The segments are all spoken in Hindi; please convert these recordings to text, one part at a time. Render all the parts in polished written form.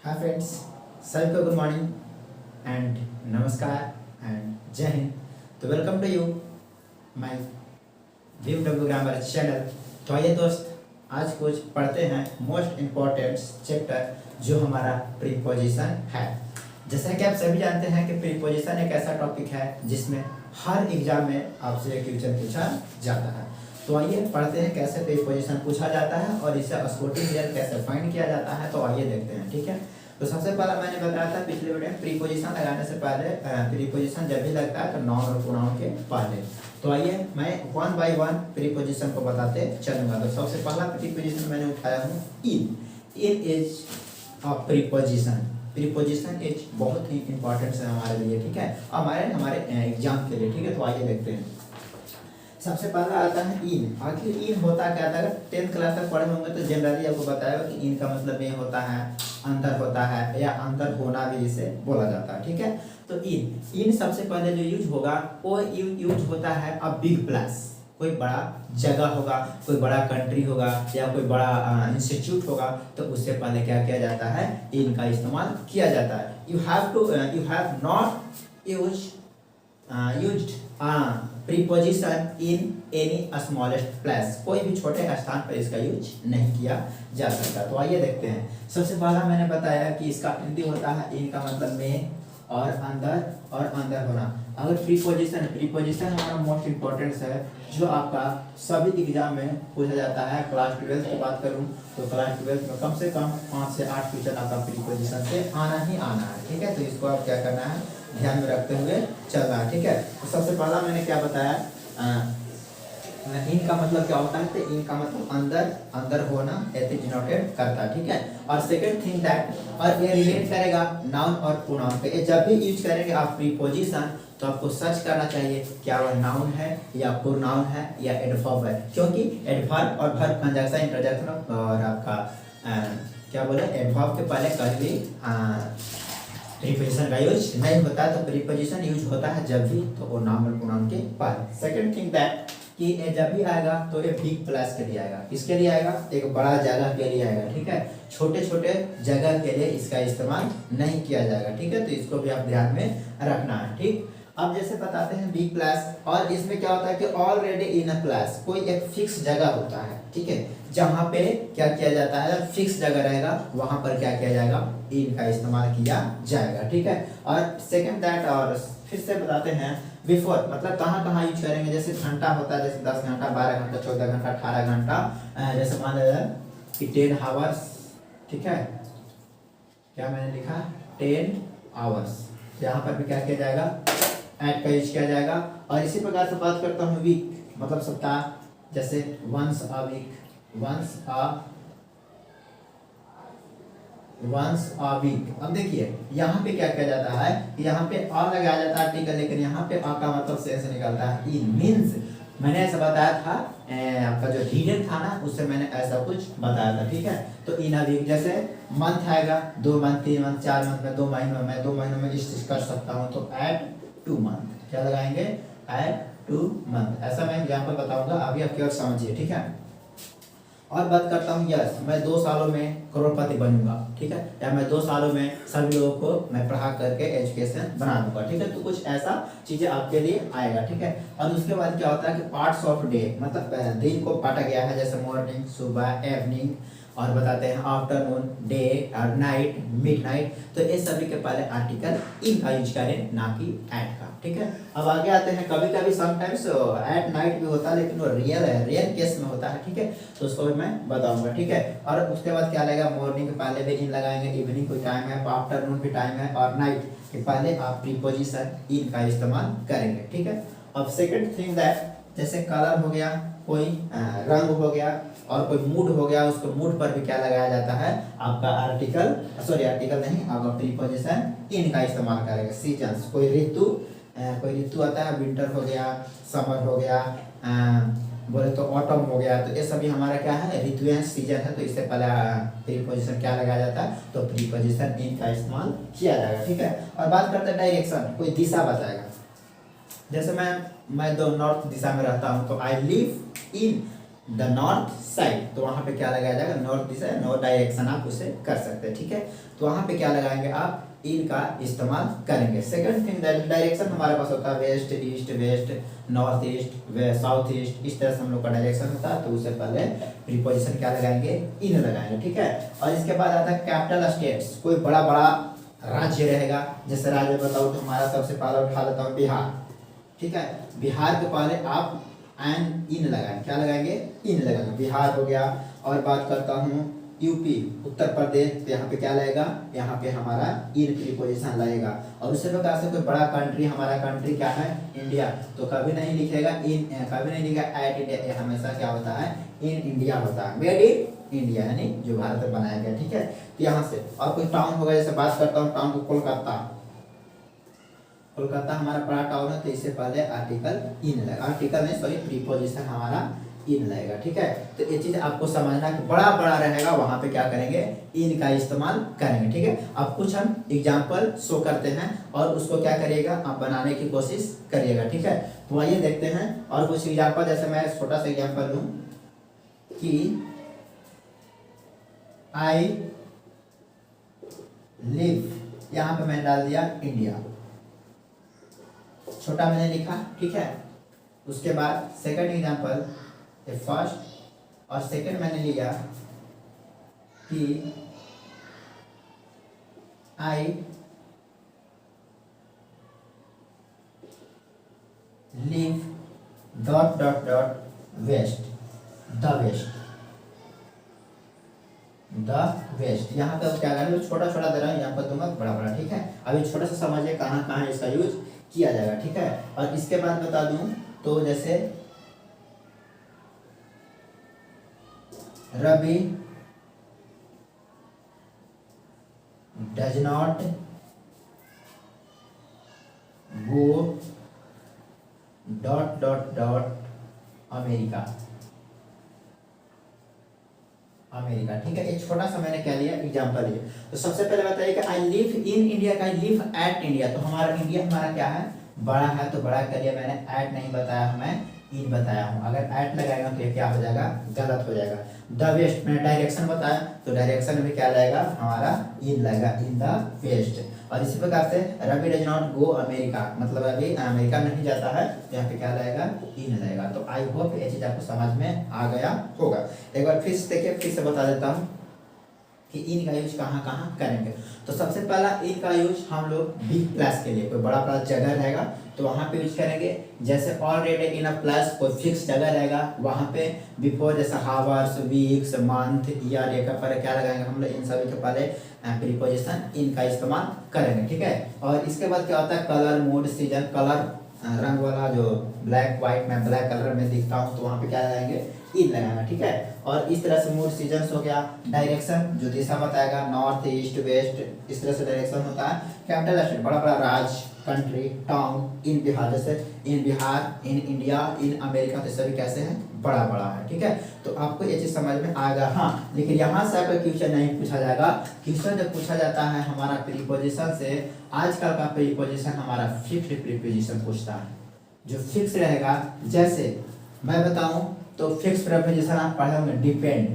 हाय फ्रेंड्स, सभी को गुड मॉर्निंग एंड नमस्कार एंड जय हिंद। तो welcome to you my BMW grammar channel. तो आइए दोस्त, आज कुछ पढ़ते हैं मोस्ट इम्पोर्टेंट चैप्टर जो हमारा प्रीपोजिशन है। जैसा कि आप सभी जानते हैं कि प्रीपोजिशन एक ऐसा टॉपिक है जिसमें हर एग्जाम में आपसे एक क्वेश्चन पूछा जाता है। तो आइए पढ़ते हैं कैसे प्रीपोजिशन पूछा जाता है और इसे स्कोटिंग क्लियर कैसे फाइंड किया जाता है। तो आइए देखते हैं, ठीक है। तो सबसे पहला मैंने बताया था पिछले वीडियो में, प्रीपोजिशन लगाने से पहले प्रीपोजिशन जब भी लगता है तो नाउन और प्रोनाउन के पहले। तो आइए मैं वन बाय वन प्रीपोजिशन को बताते चलूंगा। तो सबसे पहला प्रीपोजिशन मैंने उठाया हूँ in. In is a preposition. Preposition is बहुत ही इंपॉर्टेंट है हमारे लिए, ठीक है, हमारे एग्जाम के लिए, ठीक है। तो आइए देखते हैं। सबसे पहला आता है इन। आखिर इन होता क्या था? अगर 10th क्लास तक पढ़े होंगे तो जनरली आपको बताएगा कि इन का मतलब ये होता है अंदर होता है या अंदर होना भी इसे बोला जाता है, ठीक है। तो इन सबसे पहले जो यूज होगा वो यूज होता है अ बिग प्लेस। कोई बड़ा जगह होगा, कोई बड़ा कंट्री होगा या कोई बड़ा इंस्टीट्यूट होगा, तो उससे पहले क्या किया जाता है? इन का इस्तेमाल किया जाता है। You have not used preposition in any smallest place. कोई भी छोटे स्थान पर इसका यूज नहीं किया जा सकता। तो आइए देखते हैं। सबसे पहला मैंने बताया कि इसका हिंदी होता है इन का मतलब में और अंदर होना। अगर प्रीपोजिशन हमारा मोस्ट इम्पोर्टेंट है जो आपका सभी एग्जाम में पूछा जाता है। क्लास 12 की बात करूं तो क्लास 12 में कम से कम 5 से 8 क्वेश्चन आपका प्रीपोजिशन से आना ही आना है, ठीक है। तो इसको आप क्या करना है, ध्यान में रखते हुए चलना है, ठीक है। तो सबसे पहला मैंने क्या बताया, इन का मतलब क्या होता है? तो इन का मतलब अंदर होना ऐसे डिनोटेड करता है, ठीक है। और सेकंड थिंग दैट, और ये रिलेट करेगा नाउन और प्रोनाउन पे। जब भी यूज करेंगे आप प्रीपोजिशन तो आपको सर्च करना चाहिए क्या वह नाउन है या प्रोनाउन है या एडवर्ब है, क्योंकि एडवर्ब और वर्ब कंजंक्शन इंटरजेक्शन और आपका क्या बोले एडवर्ब के पहले कभी भी प्रीपोजिशन का यूज नहीं होता है। तो प्रीपोजिशन यूज होता है जब भी तो वो नाउन और प्रोनाउन के पहले। सेकंड थिंग दैट कि जब भी आएगा तो ये बिग प्लेस के लिए आएगा। किसके लिए आएगा? एक बड़ा जगह के लिए आएगा, ठीक है। छोटे छोटे जगह के लिए इसका इस्तेमाल नहीं किया जाएगा, ठीक है। तो इसको भी आप ध्यान में रखना है, ठीक। अब जैसे बताते हैं बिग प्लेस, और इसमें क्या होता है कि ऑलरेडी इन अ प्लेस, कोई एक फिक्स जगह होता है, ठीक है, जहाँ पे क्या किया जाता है, फिक्स जगह रहेगा वहां पर क्या किया जाएगा, इन का इस्तेमाल किया जाएगा, ठीक है। और सेकंड दैट, और फिर से बताते हैं बिफोर, मतलब कहाँ कहाँ यूज करेंगे। जैसे घंटा होता है, जैसे 10 घंटा, 12 घंटा, 14 घंटा, 18 घंटा, जैसे मान लिया कि 10 आवर्स, ठीक है। क्या मैंने लिखा? 10 आवर्स। यहाँ पर भी क्या किया जाएगा, एट का यूज किया जाएगा। और इसी प्रकार से बात करता हूँ वीक, मतलब सप्ताह, जैसे once a week, once a week. अब देखिए यहाँ पे क्या किया जाता है, यहाँ पे आ लगाया जाता है आर्टिकल, लेकिन यहाँ पे आ का मतलब से ऐसे निकलता है इन। मीन्स मैंने ऐसा बताया था, आपका जो रीडर था ना उससे मैंने ऐसा कुछ बताया था, ठीक है। तो इन अ वीक, जैसे मंथ आएगा 2 मंथ, 3 मंथ, 4 मंथ में, 2 महीनों में, 2 महीनों में इस कर सकता हूँ। तो एट 2 मंथ क्या लगाएंगे, एट 2 मंथ। ऐसा मैं एग्जाम्पल बताऊंगा, अभी आप केवल समझिए, ठीक है। और बात करता हूँ यस, मैं 2 सालों में करोड़पति बनूंगा, ठीक है, या मैं 2 सालों में सभी लोगों को मैं पढ़ा करके एजुकेशन बना दूंगा, ठीक है। तो कुछ ऐसा चीजें आपके लिए आएगा, ठीक है। और उसके बाद क्या होता है कि पार्ट्स ऑफ डे, मतलब दिन को बांटा गया है, जैसे मॉर्निंग, सुबह, इवनिंग, और बताते हैं आफ्टरनून, डे और नाइट, मिडनाइट। तो ये सभी के पहले आर्टिकल इन का यूज करें, ना कि एट का, ठीक है। अब आगे आते हैं, कभी कभी समटाइम्स एट नाइट भी होता है, लेकिन वो रियल है, रियल केस में होता है, ठीक है। तो उसको भी मैं बताऊंगा, ठीक है। और उसके बाद क्या लगेगा, मॉर्निंग के पहले भी इन लगाएंगे, इवनिंग कोई टाइम है, आफ्टरनून भी टाइम है, और नाइट के पहले आप प्रीपोजिशन इन का इस्तेमाल करेंगे, ठीक है। अब सेकंड थिंग दैट, जैसे कलर हो गया, कोई रंग हो गया, और कोई मूड हो गया, उसको मूड पर भी क्या लगाया जाता है, आपका आर्टिकल नहीं, आपका प्रीपोजिशन इन का इस्तेमाल करेंगे। सीजन्स, कोई ऋतु आता है, विंटर हो गया, समर हो गया, बोले तो ऑटम हो गया। तो ये सभी हमारा क्या है, ऋतुएं, सीजन है। तो इससे पहले प्रीपोजिशन क्या लगाया जाता है, तो प्रीपोजिशन इन का इस्तेमाल किया जाएगा, ठीक है। और बात करते हैं डायरेक्शन, कोई दिशा बताएगा। जैसे मैं नॉर्थ दिशा में रहता हूँ, तो I live in the north side, तो वहाँ पे क्या लगाया जाएगा, नॉर्थ दिशा, नॉर्थ डायरेक्शन आप उसे कर सकते हैं, ठीक है। तो वहाँ पे क्या लगाएंगे आप, इन का इस्तेमाल करेंगे। सेकंड थिंग, डायरेक्शन हमारे पास होता है west east, west north east, west south east, इस तरह से हम लोग का डायरेक्शन होता है। तो उससे पहले प्रीपोजिशन क्या लगाएंगे, इन लगाएंगे, ठीक है। और इसके बाद आता है कैपिटल स्टेट्स, कोई बड़ा बड़ा राज्य रहेगा, जैसे राज्य बताओ तो हमारा सबसे पहले उठा लेता हूँ बिहार, ठीक है। बिहार के पहले आप एन इन लगाएंगे, क्या लगाएंगे, इन लगाएंगे, बिहार हो गया। और बात करता हूँ यूपी, उत्तर प्रदेश, तो यहाँ पे क्या लगेगा, यहाँ पे हमारा इन प्रीपोजिशन लगेगा। और उससे प्रकार से कोई बड़ा कंट्री, हमारा कंट्री क्या है, इंडिया, तो कभी नहीं लिखेगा इन, कभी नहीं लिखेगा एट इंडिया, ये हमेशा क्या होता है, इन इंडिया होता है, मेड इन इंडिया, यानी जो भारत में बनाया गया, ठीक है। तो यहाँ से और कोई टाउन होगा, जैसे बात करता हूँ टाउन को, कोलकाता, कोलकाता हमारा बड़ा टाउन है, तो इससे पहले आर्टिकल इन लगेगा, आर्टिकल नहीं सॉरी प्रीपोजिशन हमारा इन लगेगा, ठीक है। तो ये चीज आपको समझना कि बड़ा बड़ा रहेगा वहां पे क्या करेंगे, इन का इस्तेमाल करेंगे, ठीक है। अब कुछ हम एग्जांपल शो करते हैं और उसको क्या करिएगा, आप बनाने की कोशिश करिएगा, ठीक है। तो आइए देखते हैं और कुछ एग्जांपल, जैसे मैं छोटा सा एग्जांपल लूं कि आई लिव, यहाँ पे मैंने डाल दिया इंडिया, छोटा मैंने लिखा, ठीक है। उसके बाद सेकंड एग्जांपल, फर्स्ट और सेकंड मैंने लिया कि I live dot dot dot west, the west, the west. यहाँ पे क्या करेंगे, छोटा छोटा दे रहा हूँ, यहाँ पर दूंगा बड़ा बड़ा, ठीक है। अभी छोटा सा समझिए कहाँ कहाँ इसका यूज किया जाएगा, ठीक है। और इसके बाद बता दूं तो जैसे Ravi does not go dot dot dot America, America, ठीक है। एक छोटा सा मैंने क्या लिया, एग्जांपल लिया। तो सबसे पहले बताइए कि आई लिव इन इंडिया का, आई लिव एट इंडिया, तो हमारा इंडिया हमारा क्या है, बड़ा है, तो बड़ा कर लिया मैंने, एट नहीं बताया, मैं इन बताया हूँ। अगर एट लगाएगा तो क्या हो जाएगा, गलत हो जाएगा। द वेस्ट मैंने डायरेक्शन बताया, तो डायरेक्शन में क्या लगेगा हमारा, इन लगेगा, इन द वेस्ट। और इसी प्रकार से Ravi does not go America, मतलब अभी अमेरिका नहीं जाता है, तो यहाँ पे क्या लगेगा, इन लगेगा। तो आई होप ये चीज आपको समझ में आ गया होगा। एक बार फिर से देखिए, फिर से बता देता हूँ कि इन का यूज कहाँ कहाँ करेंगे। तो सबसे पहला इन का यूज हम लोग बिग प्लस के लिए, कोई बड़ा बड़ा जगह रहेगा तो वहाँ पे यूज करेंगे। जैसे ऑलरेडी इन अ प्लस कोई फिक्स जगह रहेगा, वहाँ पे बिफोर जैसे हावर्स, वीक्स, मंथ, ईयर, ये का पर क्या लगाएंगे हम लोग, इन सभी के पहले प्रीपोजिशन इन का इस्तेमाल करेंगे, ठीक है। और इसके बाद क्या होता है, कलर, मूड, सीजन, कलर रंग वाला जो ब्लैक व्हाइट में ब्लैक कलर में दिखता हूँ, तो वहाँ पे क्या लगाएंगे, इन लगाना, ठीक है। और इस तरह से मूड, सीजन हो गया। डायरेक्शन जो दिशा बताएगा, नॉर्थ ईस्ट वेस्ट, इस तरह से डायरेक्शन होता है। कैपिटल स्टेट बड़ा बड़ा राज्य, कंट्री, टाउन, इन बिहार, जैसे in Bihar, in India, in America, तो सभी कैसे हैं, बड़ा बड़ा है, ठीक है। तो आपको ये चीज समझ में आएगा। हाँ, लेकिन यहाँ से आपका क्वेश्चन नहीं पूछा जाएगा। क्वेश्चन जब पूछा जाता है हमारा प्रीपोजिशन से, आजकल का प्रीपोजिशन हमारा फिक्स्ड प्रीपोजिशन पूछता है, जो फिक्स रहेगा। जैसे मैं बताऊं तो फिक्स प्रीपोजिशन आप पढ़े होंगे, डिपेंड।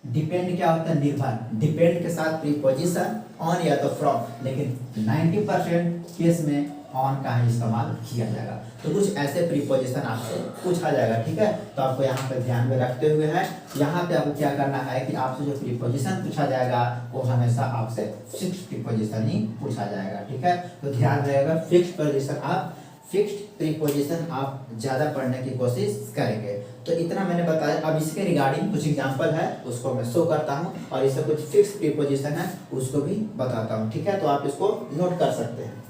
डिपेंड क्या होता है, निर्भर। डिपेंड के साथ प्रीपोजिशन ऑन या तो फ्रॉम, लेकिन 90% केस में ऑन का ही इस्तेमाल किया जाएगा। तो कुछ ऐसे प्रीपोजिशन आपसे पूछा जाएगा, ठीक है। तो आपको यहाँ पे ध्यान में रखते हुए है, यहाँ पे आपको क्या करना है कि आपसे जो प्रीपोजिशन पूछा जाएगा वो हमेशा आपसे फिक्स प्रीपोजिशन ही पूछा जाएगा, ठीक है। तो ध्यान रहेगा, फिक्स प्रीपोजिशन आप फिक्स्ड प्रीपोजिशन आप ज़्यादा पढ़ने की कोशिश करेंगे। तो इतना मैंने बताया। अब इसके रिगार्डिंग कुछ एग्जांपल है, उसको मैं शो करता हूँ, और इससे कुछ फिक्स प्रीपोजिशन है उसको भी बताता हूँ, ठीक है। तो आप इसको नोट कर सकते हैं।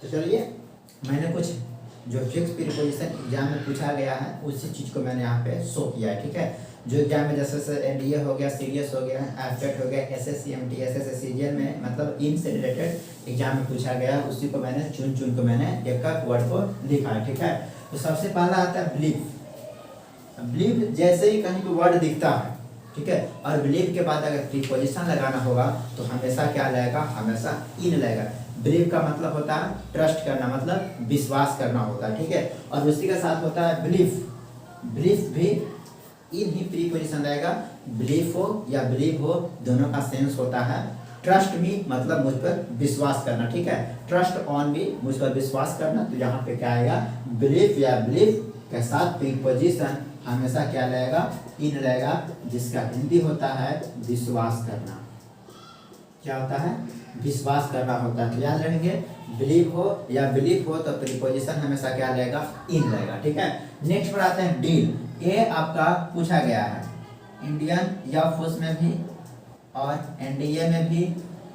तो चलिए, मैंने कुछ जो फिक्स प्रीपोजिशन एग्जाम में पूछा गया है उसी चीज़ को मैंने यहाँ पे शो किया है, ठीक है। जो एग्जाम में जैसे एनडीए हो गया, सीडीएस हो गया, एफटेट हो गया, एसएससी, एमटीएस, सीजीएल में, मतलब इनसे रिलेटेड एग्जाम में पूछा गया, उसी को मैंने चुन चुन को मैंने एक एक वर्ड को लिखा है, ठीक है। तो सबसे पहला आता है बिलीव। बिलीव जैसे ही कहीं पे वर्ड दिखता है, ठीक है, और बिलीव के बाद अगर प्रीपोजिशन लगाना होगा तो हमेशा क्या लगेगा, हमेशा इन लगेगा। बिलीव का मतलब होता है ट्रस्ट करना, मतलब विश्वास करना होता है, ठीक है। और उसी के साथ होता है बिलीफ, बिलीफ भी इन ही प्रीपोजिशन रहेगा, बिलीफ हो या बिलीव हो दोनों का सेंस होता है ट्रस्ट मी, मतलब मुझ पर विश्वास करना, ठीक है। ट्रस्ट ऑन मी, मुझ पर विश्वास करना, तो यहाँ पे क्या आएगा बिलीफ या बिलीव के साथ प्रीपोजिशन हमेशा क्या रहेगा इन रहेगा, जिसका हिंदी होता है विश्वास करना। क्या होता है विश्वास करना होता है, तो याद रखेंगे बिलीव हो या बिलीव हो तो प्रीपोजिशन हमेशा क्या रहेगा इन रहेगा, ठीक है। नेक्स्ट पर आते हैं डील। ये आपका पूछा गया है इंडियन या फोर्स में भी और एनडीए में भी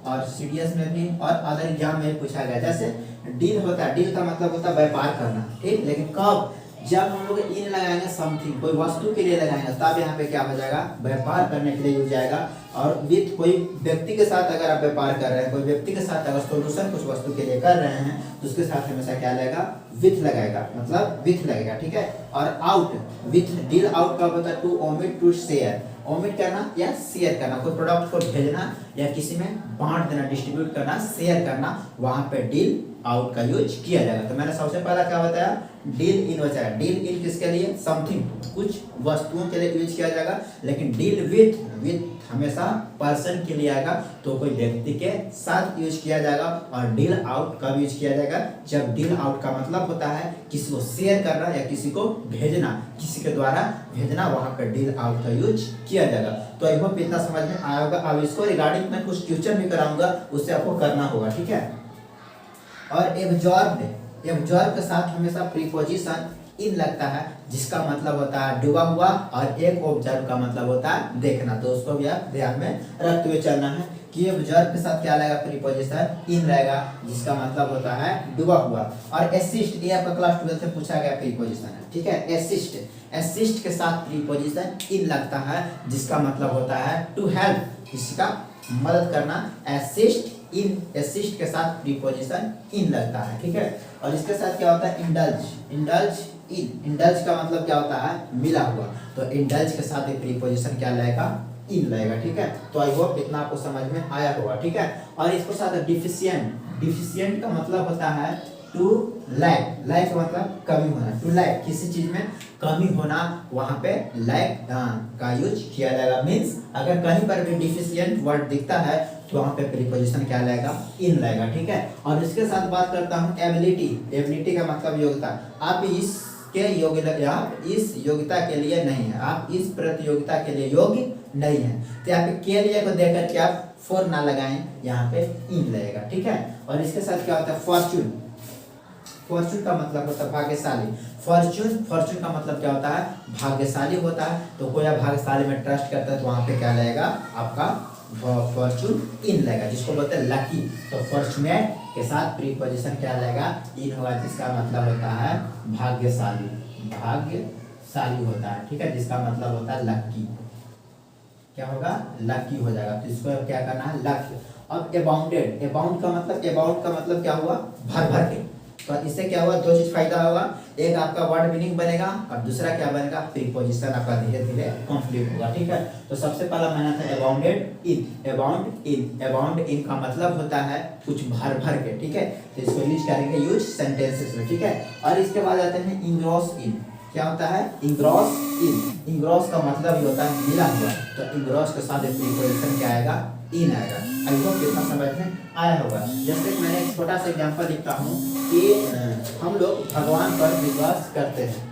और सीडीएस में भी और अदर एग्जाम में पूछा गया। जैसे डील होता है, डील का मतलब होता है व्यापार करना, ठीक, लेकिन कब, जब हम लोग इन लगाएंगे समथिंग, कोई वस्तु के लिए लगाएंगे, तब यहाँ पे क्या हो जाएगा व्यापार करने के लिए यूज जाएगा। और विथ कोई व्यक्ति के साथ अगर आप व्यापार कर रहे हैं, कोई व्यक्ति के साथ अगर सोल्यूशन कुछ वस्तु के लिए कर रहे हैं, तो उसके साथ हमेशा क्या लगेगा विथ लगेगा, मतलब विथ लगेगा, ठीक है। और आउट, विथ डील आउट कब होता है to omit to share, omit करना या शेयर करना, कोई प्रोडक्ट को भेजना या किसी में बांट देना, डिस्ट्रीब्यूट करना, शेयर करना, वहां पे डील आउट का यूज किया जाएगा। तो मैंने सबसे पहला क्या बताया डील इन बचाया, डील इन किसके लिए समथिंग, कुछ वस्तुओं के लिए यूज किया जाएगा। लेकिन डील विथ, विथ हमेशा पर्सन के लिए आएगा, तो कोई व्यक्ति के साथ यूज किया जाएगा। और डील आउट कब यूज किया जाएगा, जब डील आउट का मतलब होता है किसी को शेयर करना या किसी को भेजना, किसी के द्वारा भेजना, वहां पर डील आउट का यूज किया जाएगा। तो आई होप इतना समझ में आया होगा। अब इसको रिगार्डिंग मैं कुछ ट्यूशन भी कराऊंगा, उससे आपको करना होगा, ठीक है। और एब्जॉर्ब्ड, एब्जॉर्ब के साथ हमेशा प्रीपोजिशन इन लगता है, जिसका मतलब होता है डूबा हुआ, और एक ऑब्जर्व का मतलब होता है देखना। तो उसको भी आप ध्यान में रखते हुए चलना है कि एब्जॉर्ब के साथ क्या लगेगा प्रीपोजिशन इन रहेगा, जिसका मतलब होता है डूबा हुआ। और असिस्ट, ये आपका क्लास 12 में पूछा गया प्रीपोजिशन है, ठीक है। असिस्ट, असिस्ट के साथ प्रीपोजिशन इन लगता है, जिसका मतलब होता है टू हेल्प, किसी का मदद करना। असिस्ट इन, असिस्ट के साथ प्रीपोजिशन इन लगता है, ठीक है। और इसके साथ क्या होता है इंडल्ज, इंडल्ज इन, इंडल्ज का मतलब क्या होता है मिला हुआ, तो इंडल्ज के साथ प्रीपोजिशन क्या लगेगा इन लगेगा, ठीक है। तो आई होप इतना आपको समझ में आया होगा, ठीक है। और इसके साथ डिफिशिएंट, डिफिशिएंट का मतलब होता है टू लैक, लैक का मतलब कमी होना, टू लैक किसी चीज में कमी होना, वहां पे लैक का यूज किया जाएगा। मींस अगर कहीं पर भी डिफिशिएंट वर्ड दिखता है तो वहां पे प्रीपोजिशन क्या लगेगा इन लगेगा, ठीक है। और इसके साथ बात करता हूँ एबिलिटी, एबिलिटी का मतलब योग्यता। आप इसके योग्य, आप इस योग्यता के लिए नहीं है, आप इस प्रतियोगिता के लिए योग्य नहीं है, तो यहाँ पे के लिए को देकर के आप फोर ना लगाएं, यहाँ पे इन लगेगा, ठीक है। और इसके साथ क्या होता है फॉर्चून, फॉर्चून का मतलब होता है भाग्यशाली। फॉर्चून, फॉर्चून का मतलब क्या होता है भाग्यशाली होता है। तो कोई आप भाग्यशाली में ट्रस्ट करता है तो वहां पे क्या लगेगा आपका फॉर्चून इन लगेगा, जिसको बोलते हैं लकी। तो फॉर्चुनेट के साथ प्रीपोजिशन क्या लगेगा इन होगा, जिसका मतलब होता है भाग्यशाली, भाग्यशाली होता है, ठीक है, जिसका मतलब होता है लकी। क्या होगा लकी हो जाएगा, तो इसको क्या करना है लकी। अब अबाउंडेड, अबाउंड का मतलब, अबाउंड का मतलब क्या हुआ भर भर के, तो इससे क्या हुआ दो चीज फायदा होगा, एक आपका वर्ड मीनिंग बनेगा और दूसरा क्या बनेगा प्रीपोजिशन आपका धीरे धीरे कंप्लीट होगा, ठीक है। तो सबसे पहला मैंने था अबाउंडेड इन, अबाउंड इन, अबाउंड इन का मतलब होता है कुछ भर भर के, ठीक है। तो इसको यूज करेंगे यूज सेंटेंसेस में, ठीक है। और इसके बाद आते हैं इंग्रॉस इन, क्या होता है इंग्रॉस इन, इंग्रॉस का मतलब ही होता है मिला हुआ, तो इंग्रॉस के साथ प्रीपोजिशन क्या आएगा इन आएगा। आई होप कितना समझ में आया होगा। जैसे मैंने एक छोटा सा एग्जांपल लिखता हूँ कि हम लोग भगवान पर विश्वास करते हैं,